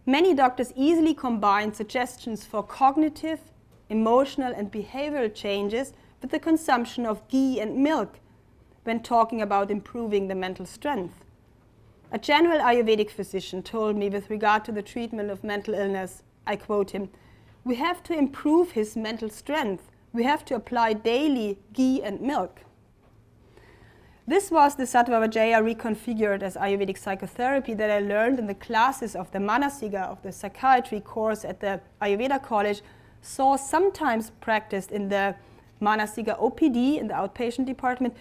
Many doctors easily combine suggestions for cognitive, emotional, and behavioral changes with the consumption of ghee and milk when talking about improving the mental strength. A general Ayurvedic physician told me with regard to the treatment of mental illness, I quote him, "We have to improve his mental strength. We have to apply daily ghee and milk." This was the Sattva Vijaya reconfigured as Ayurvedic psychotherapy that I learned in the classes of the Manasiga of the psychiatry course at the Ayurveda College, saw sometimes practiced in the Manasiga OPD in the outpatient department,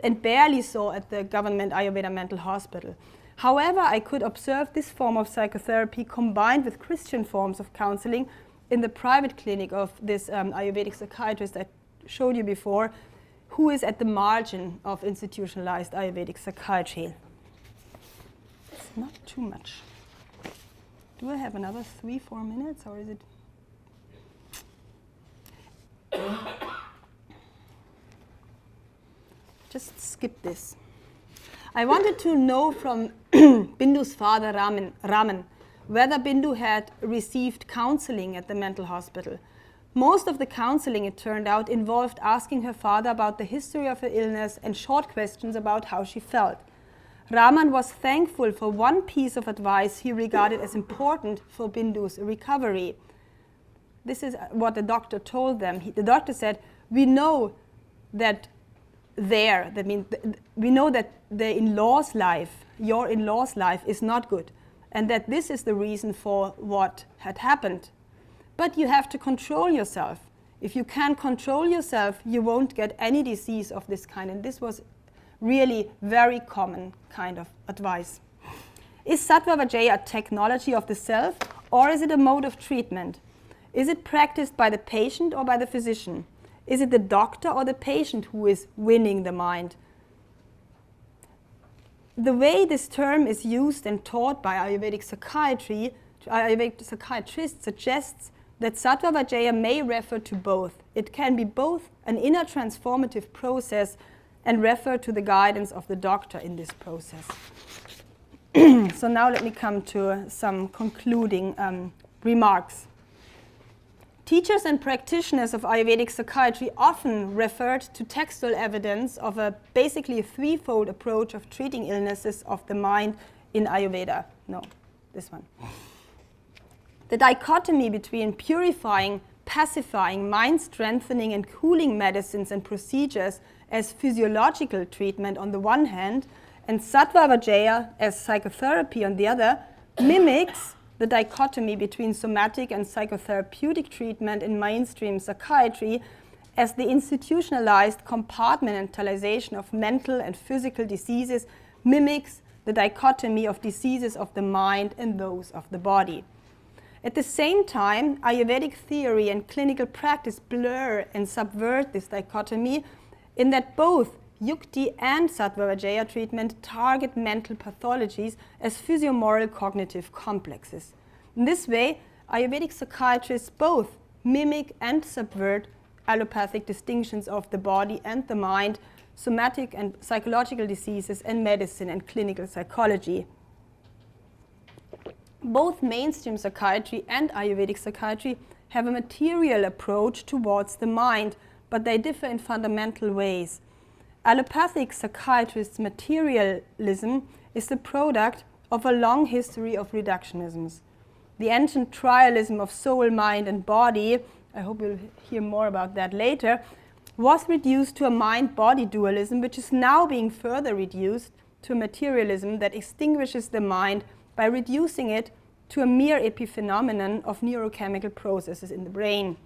and barely saw at the government Ayurveda mental hospital. However, I could observe this form of psychotherapy combined with Christian forms of counseling in the private clinic of this Ayurvedic psychiatrist I showed you before, who is at the margin of institutionalized Ayurvedic psychiatry. It's not too much. Do I have another 3-4 minutes, or is it? Just skip this. I wanted to know from Bindu's father, Raman, whether Bindu had received counseling at the mental hospital. Most of the counseling, it turned out, involved asking her father about the history of her illness and short questions about how she felt. Raman was thankful for one piece of advice he regarded as important for Bindu's recovery. This is what the doctor told them. The doctor said, we know that we know that the in-law's life, your in-law's life, is not good, and that this is the reason for what had happened. But you have to control yourself. If you can't control yourself, you won't get any disease of this kind. And this was really very common kind of advice. Is Sattva Vijaya a technology of the self, or is it a mode of treatment? Is it practiced by the patient or by the physician? Is it the doctor or the patient who is winning the mind? The way this term is used and taught by Ayurvedic psychiatry, Ayurvedic psychiatrists suggests that Sattva Vijaya may refer to both. It can be both an inner transformative process and refer to the guidance of the doctor in this process. So now let me come to some concluding remarks. Teachers and practitioners of Ayurvedic psychiatry often referred to textual evidence of a basically threefold approach of treating illnesses of the mind in Ayurveda. No, this one. The dichotomy between purifying, pacifying, mind-strengthening and cooling medicines and procedures as physiological treatment on the one hand, and Sattva Vijaya as psychotherapy on the other, mimics the dichotomy between somatic and psychotherapeutic treatment in mainstream psychiatry as the institutionalized compartmentalization of mental and physical diseases mimics the dichotomy of diseases of the mind and those of the body. At the same time, Ayurvedic theory and clinical practice blur and subvert this dichotomy in that both Yukti and Sattva Vijaya treatment target mental pathologies as physiomoral cognitive complexes. In this way, Ayurvedic psychiatrists both mimic and subvert allopathic distinctions of the body and the mind, somatic and psychological diseases, and medicine and clinical psychology. Both mainstream psychiatry and Ayurvedic psychiatry have a material approach towards the mind, but they differ in fundamental ways. Allopathic psychiatrists' materialism is the product of a long history of reductionisms. The ancient trialism of soul, mind, and body, I hope we'll hear more about that later, was reduced to a mind-body dualism, which is now being further reduced to a materialism that extinguishes the mind by reducing it to a mere epiphenomenon of neurochemical processes in the brain.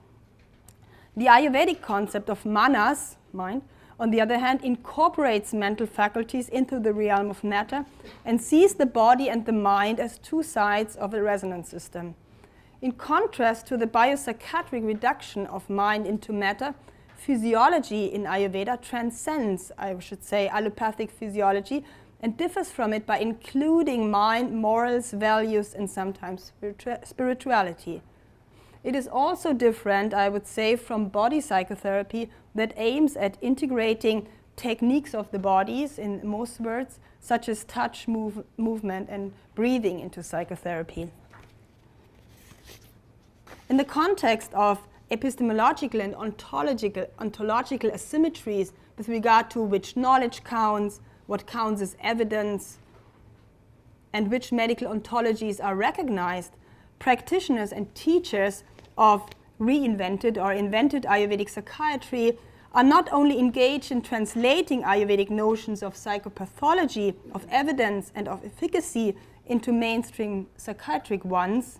The Ayurvedic concept of manas, mind, on the other hand, incorporates mental faculties into the realm of matter and sees the body and the mind as two sides of a resonance system. In contrast to the biopsychiatric reduction of mind into matter, physiology in Ayurveda transcends, I should say, allopathic physiology and differs from it by including mind, morals, values, and sometimes spirituality. It is also different, I would say, from body psychotherapy that aims at integrating techniques of the bodies, in most words, such as touch, movement, and breathing into psychotherapy. In the context of epistemological and ontological asymmetries with regard to which knowledge counts, what counts as evidence, and which medical ontologies are recognized, practitioners and teachers of reinvented or invented Ayurvedic psychiatry are not only engaged in translating Ayurvedic notions of psychopathology, of evidence, and of efficacy into mainstream psychiatric ones,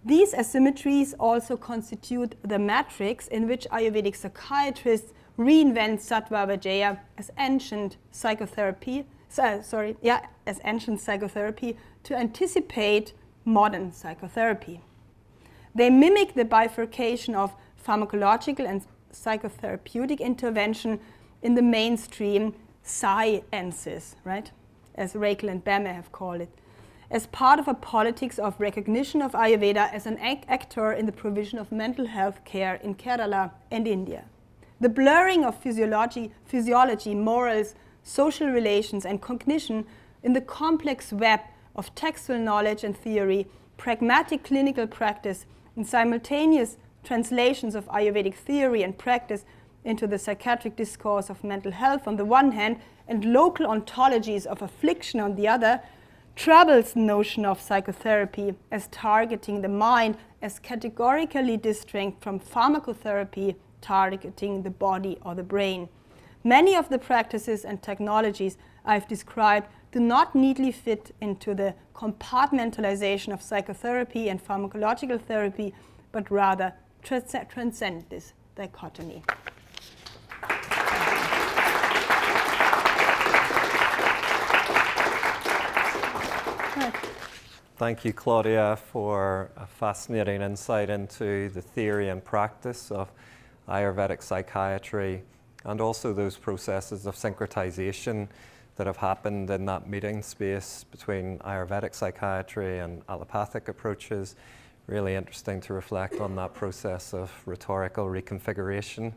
these asymmetries also constitute the matrix in which Ayurvedic psychiatrists reinvent Sattva Vijaya as ancient psychotherapy, as ancient psychotherapy to anticipate modern psychotherapy. They mimic the bifurcation of pharmacological and psychotherapeutic intervention in the mainstream sciences, right? As Rakel and Bemme have called it. as part of a politics of recognition of Ayurveda as an actor in the provision of mental health care in Kerala and India. The blurring of physiology, morals, social relations, and cognition in the complex web of textual knowledge and theory, pragmatic clinical practice, and simultaneous translations of Ayurvedic theory and practice into the psychiatric discourse of mental health on the one hand and local ontologies of affliction on the other, troubles the notion of psychotherapy as targeting the mind as categorically distinct from pharmacotherapy targeting the body or the brain. Many of the practices and technologies I've described do not neatly fit into the compartmentalization of psychotherapy and pharmacological therapy, but rather transcend this dichotomy. Thank you, Claudia, for a fascinating insight into the theory and practice of Ayurvedic psychiatry and also those processes of syncretization that have happened in that meeting space between Ayurvedic psychiatry and allopathic approaches. Really interesting to reflect on that process of rhetorical reconfiguration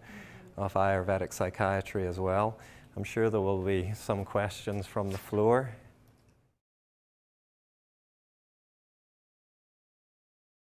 of Ayurvedic psychiatry as well. I'm sure there will be some questions from the floor